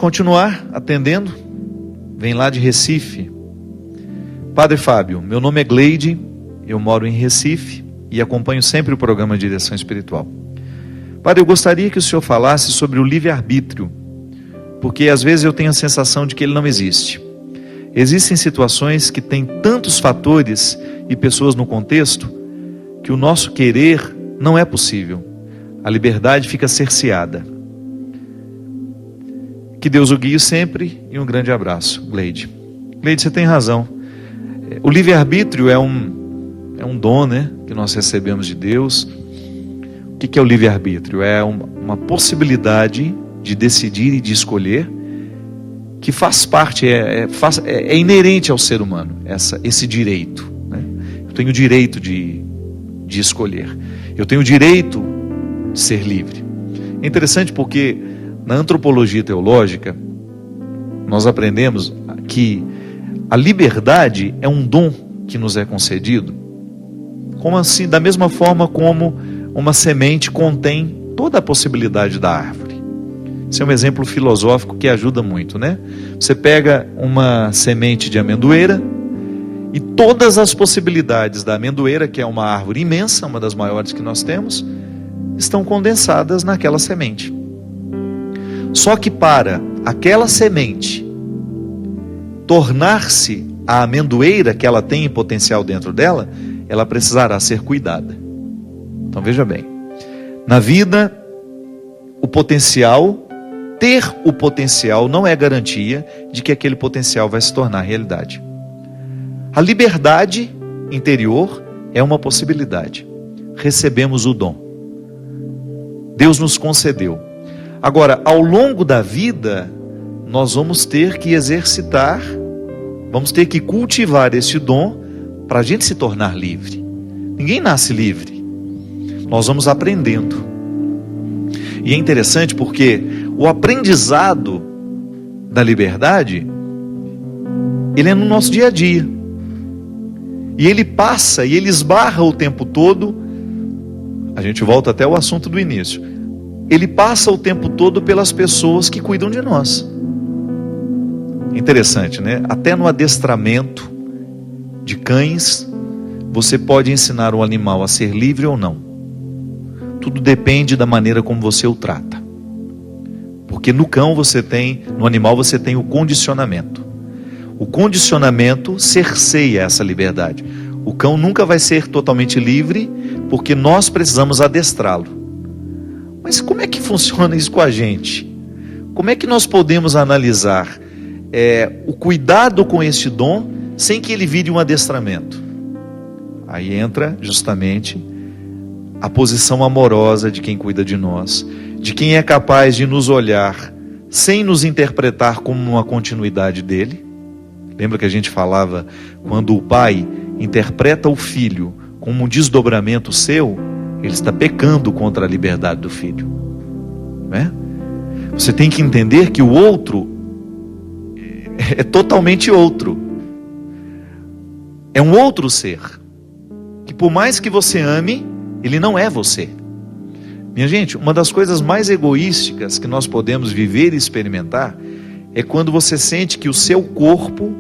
continuar atendendo? Vem lá de Recife. Padre Fábio, meu nome é Gleide, eu moro em Recife e acompanho sempre o programa de Direção Espiritual. Padre, eu gostaria que o senhor falasse sobre o livre-arbítrio, porque às vezes eu tenho a sensação de que ele não existe. Existem situações que têm tantos fatores e pessoas no contexto que o nosso querer não é possível. A liberdade fica cerceada. Que Deus o guie sempre e um grande abraço, Gleide. Gleide, você tem razão. O livre-arbítrio é um dom, né, que nós recebemos de Deus. O que é o livre-arbítrio? É uma possibilidade de decidir e de escolher que faz parte, é inerente ao ser humano, esse direito, né? Eu tenho o direito de escolher. Eu tenho o direito de ser livre. É interessante porque na antropologia teológica nós aprendemos que a liberdade é um dom que nos é concedido. Como assim? Da mesma forma como uma semente contém toda a possibilidade da árvore. Esse é um exemplo filosófico que ajuda muito, né? Você pega uma semente de amendoeira e todas as possibilidades da amendoeira, que é uma árvore imensa, uma das maiores que nós temos, estão condensadas naquela semente. Só que para aquela semente tornar-se a amendoeira que ela tem em potencial dentro dela, ela precisará ser cuidada. Então veja bem, na vida, ter o potencial não é garantia de que aquele potencial vai se tornar realidade. A liberdade interior é uma possibilidade. Recebemos o dom. Deus nos concedeu. Agora, ao longo da vida, nós vamos ter que exercitar, vamos ter que cultivar este dom para a gente se tornar livre. Ninguém nasce livre. Nós vamos aprendendo. E é interessante porque o aprendizado da liberdade, ele é no nosso dia a dia. E ele passa e ele esbarra o tempo todo. A gente volta até o assunto do início. Ele passa o tempo todo pelas pessoas que cuidam de nós. Interessante, né? Até no adestramento de cães, você pode ensinar o animal a ser livre ou não. Tudo depende da maneira como você o trata. Porque no animal você tem o condicionamento. O condicionamento cerceia essa liberdade. O cão nunca vai ser totalmente livre, porque nós precisamos adestrá-lo. Mas como é que funciona isso com a gente? Como é que nós podemos analisar o cuidado com este dom sem que ele vire um adestramento? Aí entra justamente a posição amorosa de quem cuida de nós, de quem é capaz de nos olhar sem nos interpretar como uma continuidade dele. Lembra que a gente falava, quando o pai interpreta o filho como um desdobramento seu, ele está pecando contra a liberdade do filho, não é? Você tem que entender que o outro é totalmente outro. É um outro ser, que por mais que você ame, ele não é você. Minha gente, uma das coisas mais egoísticas que nós podemos viver e experimentar é quando você sente que o seu corpo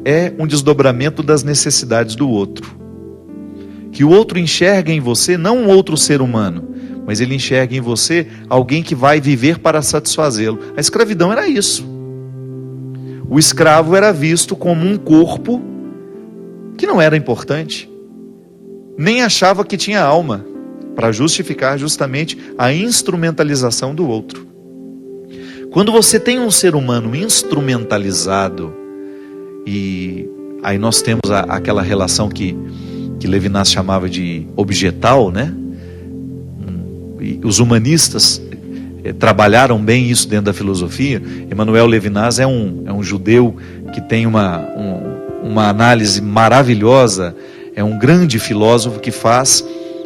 é um desdobramento das necessidades do outro. Que o outro enxerga em você não um outro ser humano, mas ele enxerga em você alguém que vai viver para satisfazê-lo. A escravidão era isso. O escravo era visto como um corpo que não era importante, nem achava que tinha alma, para justificar justamente a instrumentalização do outro. Quando você tem um ser humano instrumentalizado, e aí nós temos aquela relação que Levinas chamava de objetal, né? E os humanistas trabalharam bem isso dentro da filosofia. Emmanuel Levinas é um judeu que tem uma análise maravilhosa, é um grande filósofo que faz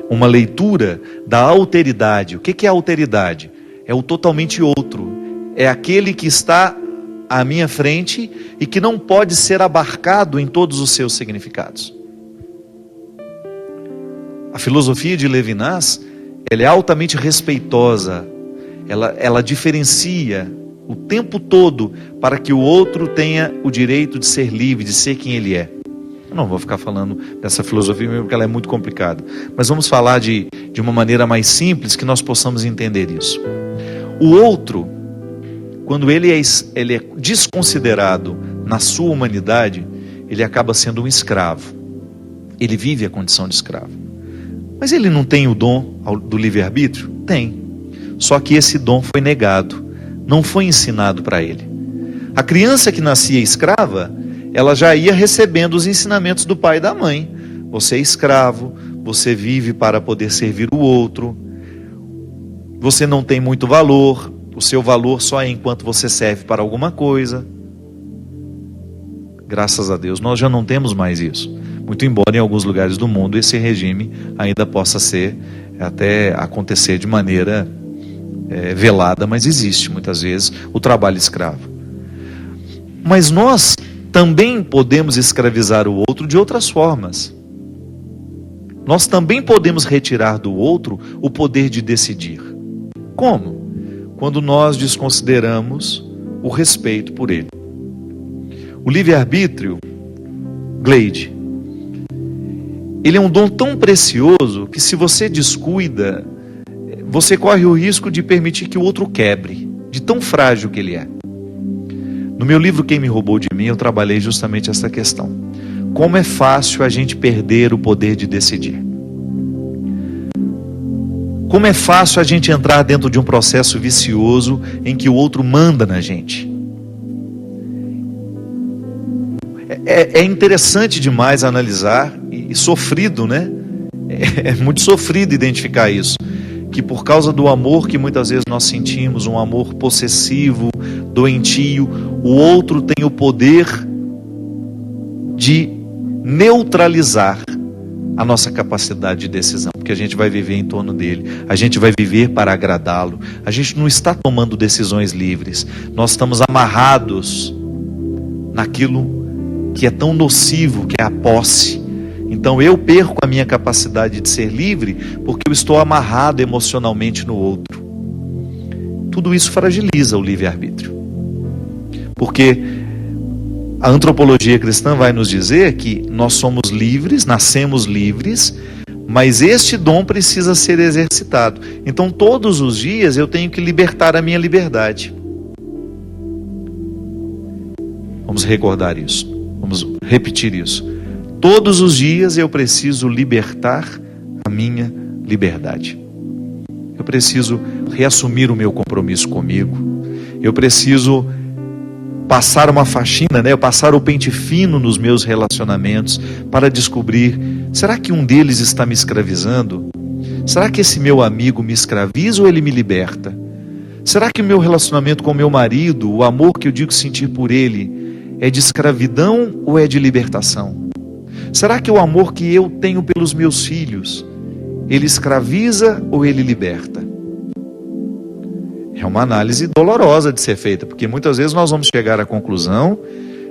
uma leitura da alteridade. O que é alteridade? É o totalmente outro, é aquele que está à minha frente e que não pode ser abarcado em todos os seus significados. A filosofia de Levinas, ela é altamente respeitosa, ela diferencia o tempo todo para que o outro tenha o direito de ser livre, de ser quem ele é. Eu não vou ficar falando dessa filosofia porque ela é muito complicada, mas vamos falar de uma maneira mais simples que nós possamos entender isso. O outro, quando ele é desconsiderado na sua humanidade, ele acaba sendo um escravo. Ele vive a condição de escravo. Mas ele não tem o dom do livre-arbítrio? Tem. Só que esse dom foi negado, não foi ensinado para ele. A criança que nascia escrava, ela já ia recebendo os ensinamentos do pai e da mãe. Você é escravo, você vive para poder servir o outro, você não tem muito valor, o seu valor só é enquanto você serve para alguma coisa. Graças a Deus, nós já não temos mais isso. Muito embora em alguns lugares do mundo esse regime ainda possa até acontecer de maneira velada, mas existe muitas vezes o trabalho escravo. Mas nós também podemos escravizar o outro de outras formas. Nós também podemos retirar do outro o poder de decidir. Como? Quando nós desconsideramos o respeito por ele. O livre-arbítrio, Gleide, ele é um dom tão precioso que se você descuida, você corre o risco de permitir que o outro quebre, de tão frágil que ele é. No meu livro Quem Me Roubou de Mim, eu trabalhei justamente essa questão. Como é fácil a gente perder o poder de decidir. Como é fácil a gente entrar dentro de um processo vicioso em que o outro manda na gente. É interessante demais analisar e sofrido, né? É muito sofrido identificar isso. Que por causa do amor que muitas vezes nós sentimos, um amor possessivo, doentio, o outro tem o poder de neutralizar a nossa capacidade de decisão, porque a gente vai viver em torno dele, a gente vai viver para agradá-lo, a gente não está tomando decisões livres, nós estamos amarrados naquilo que é tão nocivo, que é a posse. Então eu perco a minha capacidade de ser livre porque eu estou amarrado emocionalmente no outro. Tudo isso fragiliza o livre-arbítrio. Porque a antropologia cristã vai nos dizer que nós somos livres, nascemos livres, mas este dom precisa ser exercitado. Então todos os dias eu tenho que libertar a minha liberdade. Vamos recordar isso. Vamos repetir isso. Todos os dias eu preciso libertar a minha liberdade. Eu preciso reassumir o meu compromisso comigo. Eu preciso passar uma faxina, né? Passar o pente fino nos meus relacionamentos para descobrir, será que um deles está me escravizando? Será que esse meu amigo me escraviza ou ele me liberta? Será que o meu relacionamento com o meu marido, o amor que eu digo sentir por ele, é de escravidão ou é de libertação? Será que o amor que eu tenho pelos meus filhos, ele escraviza ou ele liberta? É uma análise dolorosa de ser feita, porque muitas vezes nós vamos chegar à conclusão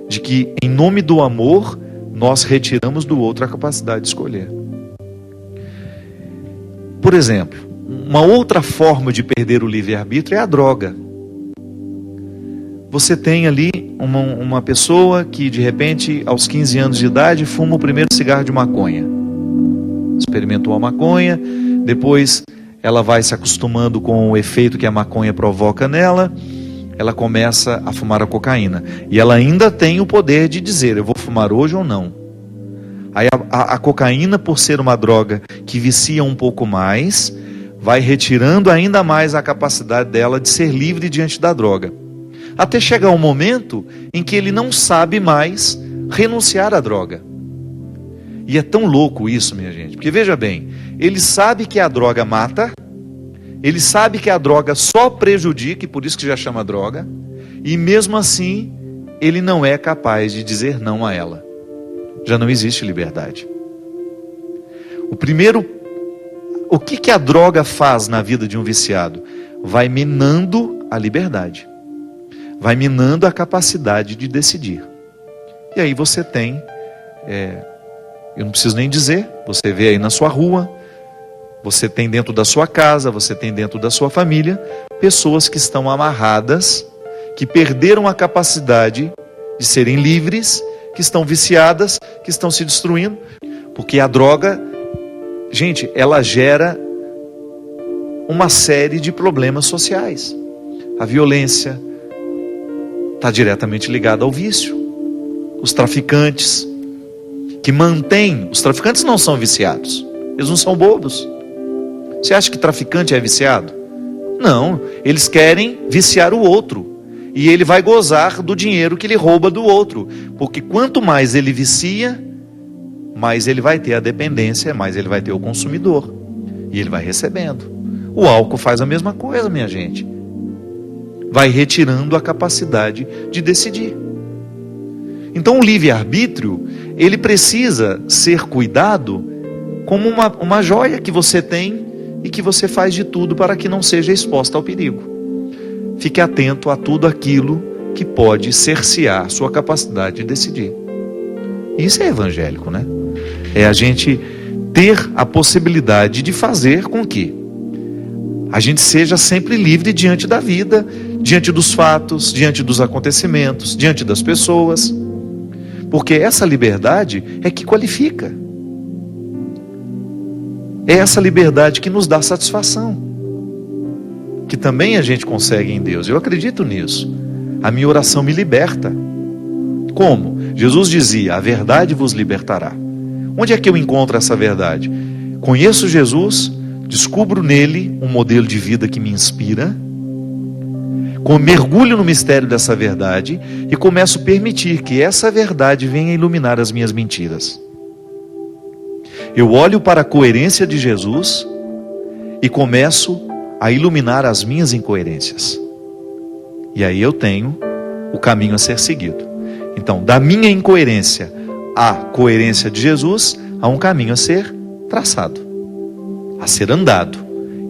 de que, em nome do amor, nós retiramos do outro a capacidade de escolher. Por exemplo, uma outra forma de perder o livre-arbítrio é a droga. Você tem ali uma pessoa que de repente aos 15 anos de idade fuma o primeiro cigarro de maconha. Experimentou a maconha, depois ela vai se acostumando com o efeito que a maconha provoca nela, ela começa a fumar a cocaína. E ela ainda tem o poder de dizer, eu vou fumar hoje ou não. Aí a cocaína, por ser uma droga que vicia um pouco mais, vai retirando ainda mais a capacidade dela de ser livre diante da droga. Até chegar um momento em que ele não sabe mais renunciar à droga. E é tão louco isso, minha gente, porque veja bem, ele sabe que a droga mata, ele sabe que a droga só prejudica, e por isso que já chama droga, e mesmo assim, ele não é capaz de dizer não a ela. Já não existe liberdade. O que a droga faz na vida de um viciado? Vai minando a liberdade. Vai minando a capacidade de decidir. E aí você tem, eu não preciso nem dizer, você vê aí na sua rua, você tem dentro da sua casa, você tem dentro da sua família, pessoas que estão amarradas, que perderam a capacidade de serem livres, que estão viciadas, que estão se destruindo, porque a droga, gente, ela gera uma série de problemas sociais. A violência está diretamente ligada ao vício. Os traficantes que mantêm, os traficantes não são viciados, eles não são bobos. Você acha que traficante é viciado? Não, eles querem viciar o outro. E ele vai gozar do dinheiro que ele rouba do outro. Porque quanto mais ele vicia, mais ele vai ter a dependência, mais ele vai ter o consumidor. E ele vai recebendo. O álcool faz a mesma coisa, minha gente. Vai retirando a capacidade de decidir. Então o livre-arbítrio, ele precisa ser cuidado como uma joia que você tem e que você faz de tudo para que não seja exposta ao perigo. Fique atento a tudo aquilo que pode cercear sua capacidade de decidir. Isso é evangélico, né? É a gente ter a possibilidade de fazer com que a gente seja sempre livre diante da vida, diante dos fatos, diante dos acontecimentos, diante das pessoas. Porque essa liberdade é que qualifica. É essa liberdade que nos dá satisfação. Que também a gente consegue em Deus. Eu acredito nisso. A minha oração me liberta. Como? Jesus dizia: a verdade vos libertará. Onde é que eu encontro essa verdade? Conheço Jesus, descubro nele um modelo de vida que me inspira, mergulho no mistério dessa verdade e começo a permitir que essa verdade venha iluminar as minhas mentiras. Eu olho para a coerência de Jesus e começo a iluminar as minhas incoerências. E aí eu tenho o caminho a ser seguido. Então, da minha incoerência à coerência de Jesus, há um caminho a ser traçado, a ser andado.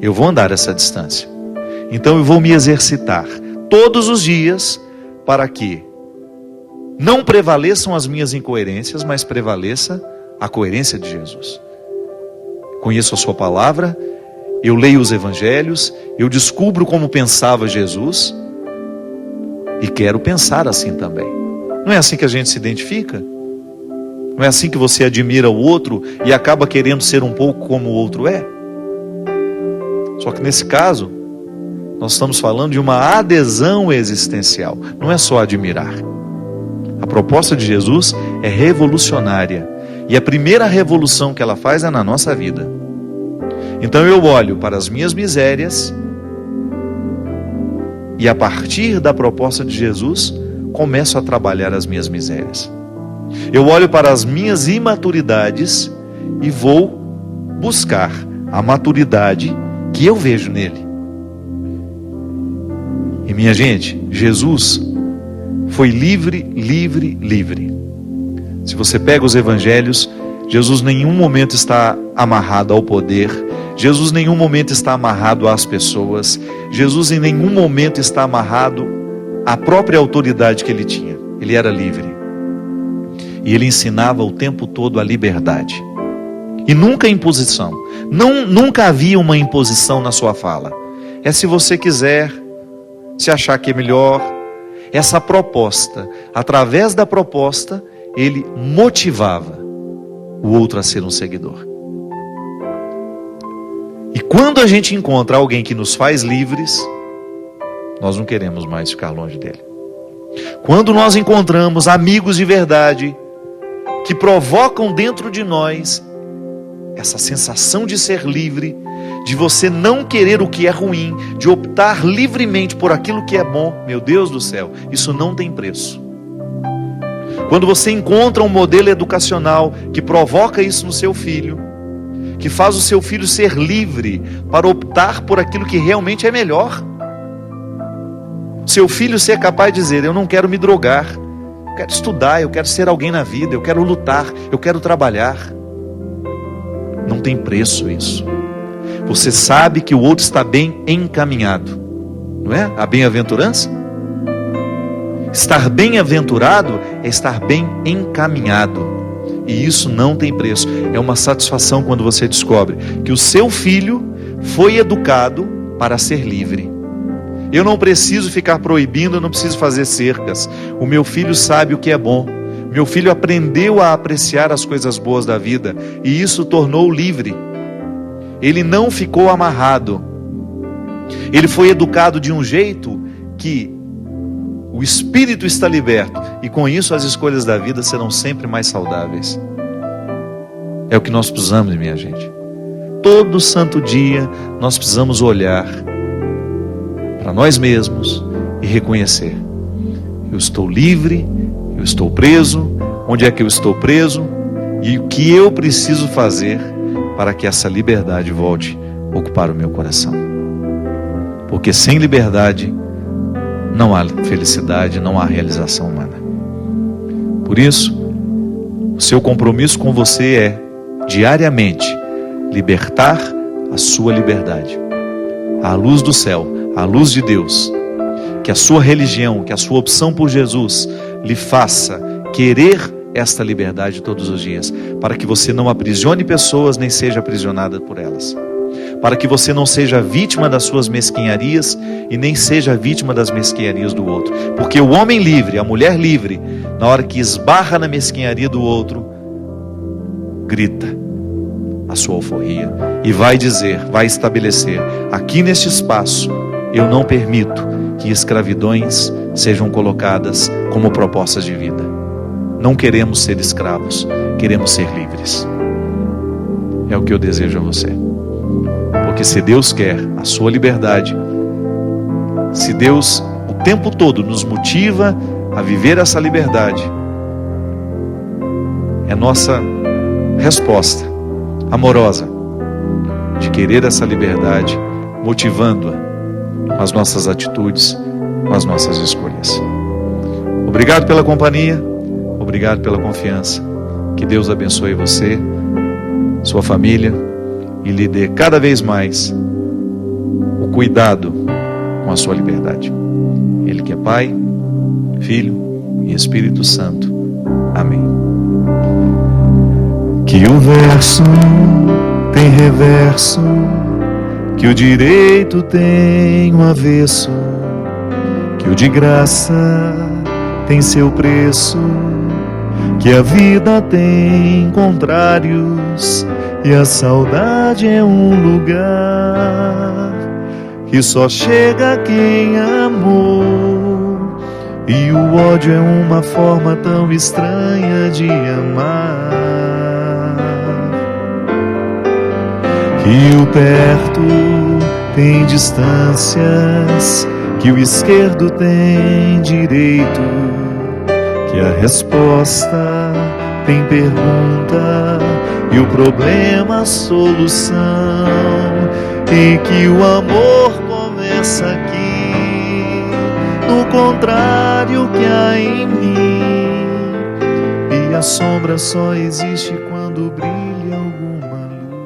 Eu vou andar essa distância. Então eu vou me exercitar todos os dias para que não prevaleçam as minhas incoerências, mas prevaleça a coerência de Jesus. Conheço a sua palavra, eu leio os evangelhos, eu descubro como pensava Jesus e quero pensar assim também. Não é assim que a gente se identifica? Não é assim que você admira o outro e acaba querendo ser um pouco como o outro é? Só que nesse caso, nós estamos falando de uma adesão existencial, não é só admirar. A proposta de Jesus é revolucionária e a primeira revolução que ela faz é na nossa vida. Então eu olho para as minhas misérias e a partir da proposta de Jesus, começo a trabalhar as minhas misérias. Eu olho para as minhas imaturidades e vou buscar a maturidade que eu vejo nele. E minha gente, Jesus foi livre, livre, livre. Se você pega os evangelhos, Jesus em nenhum momento está amarrado ao poder. Jesus em nenhum momento está amarrado às pessoas. Jesus em nenhum momento está amarrado à própria autoridade que ele tinha. Ele era livre. E ele ensinava o tempo todo a liberdade. E nunca imposição. Nunca havia uma imposição na sua fala. É se você quiser, se achar que é melhor. Essa proposta, através da proposta, ele motivava o outro a ser um seguidor. E quando a gente encontra alguém que nos faz livres, nós não queremos mais ficar longe dele. Quando nós encontramos amigos de verdade, que provocam dentro de nós essa sensação de ser livre, de você não querer o que é ruim, de optar livremente por aquilo que é bom, meu Deus do céu, isso não tem preço. Quando você encontra um modelo educacional que provoca isso no seu filho, que faz o seu filho ser livre para optar por aquilo que realmente é melhor, seu filho ser capaz de dizer: eu não quero me drogar, eu quero estudar, eu quero ser alguém na vida, eu quero lutar, eu quero trabalhar. Não tem preço isso. Você sabe que o outro está bem encaminhado, não é? A bem-aventurança? Estar bem-aventurado é estar bem encaminhado. E isso não tem preço. É uma satisfação quando você descobre que o seu filho foi educado para ser livre. Eu não preciso ficar proibindo, eu não preciso fazer cercas. O meu filho sabe o que é bom. Meu filho aprendeu a apreciar as coisas boas da vida, e isso o tornou livre. Ele não ficou amarrado. Ele foi educado de um jeito que o espírito está liberto, e com isso as escolhas da vida serão sempre mais saudáveis. É o que nós precisamos, minha gente. Todo santo dia nós precisamos olhar para nós mesmos e reconhecer: eu estou livre, eu estou preso, onde é que eu estou preso, e o que eu preciso fazer para que essa liberdade volte a ocupar o meu coração. Porque sem liberdade não há felicidade, não há realização humana. Por isso, o seu compromisso com você é, diariamente, libertar a sua liberdade, à luz do céu, à luz de Deus. Que a sua religião, que a sua opção por Jesus lhe faça querer esta liberdade todos os dias, para que você não aprisione pessoas, nem seja aprisionada por elas, para que você não seja vítima das suas mesquinharias e nem seja vítima das mesquinharias do outro. Porque o homem livre, a mulher livre, na hora que esbarra na mesquinharia do outro, grita a sua alforria e vai dizer, vai estabelecer: aqui neste espaço eu não permito que escravidões sejam colocadas como propostas de vida. Não queremos ser escravos, queremos ser livres. É o que eu desejo a você. Porque se Deus quer a sua liberdade, se Deus o tempo todo nos motiva a viver essa liberdade, é nossa resposta amorosa de querer essa liberdade, motivando-a com as nossas atitudes, com as nossas escolhas. Obrigado pela companhia, obrigado pela confiança. Que Deus abençoe você, sua família, e lhe dê cada vez mais o cuidado com a sua liberdade. Ele que é Pai, Filho e Espírito Santo. Amém. Que o verso tem reverso, que o direito tem um avesso, que o de graça tem seu preço, que a vida tem contrários, e a saudade é um lugar que só chega quem amou, e o ódio é uma forma tão estranha de amar. Que o perto tem distâncias, que o esquerdo tem direito, que a resposta tem pergunta e o problema solução, e que o amor começa aqui, no contrário que há em mim, e a sombra só existe quando brilha alguma luz.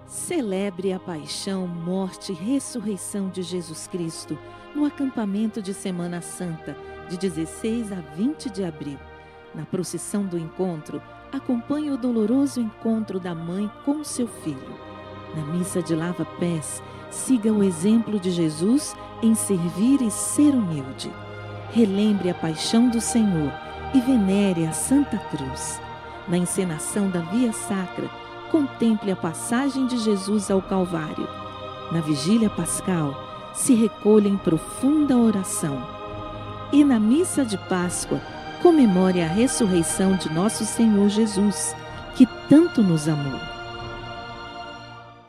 Celebre a paixão, morte e ressurreição de Jesus Cristo no acampamento de Semana Santa, de 16 a 20 de abril. Na procissão do encontro, acompanhe o doloroso encontro da mãe com seu filho. Na missa de lava-pés, siga o exemplo de Jesus em servir e ser humilde. Relembre a paixão do Senhor e venere a Santa Cruz. Na encenação da Via Sacra, contemple a passagem de Jesus ao Calvário. Na vigília pascal, se recolha em profunda oração. E na missa de Páscoa, comemore a ressurreição de nosso Senhor Jesus, que tanto nos amou.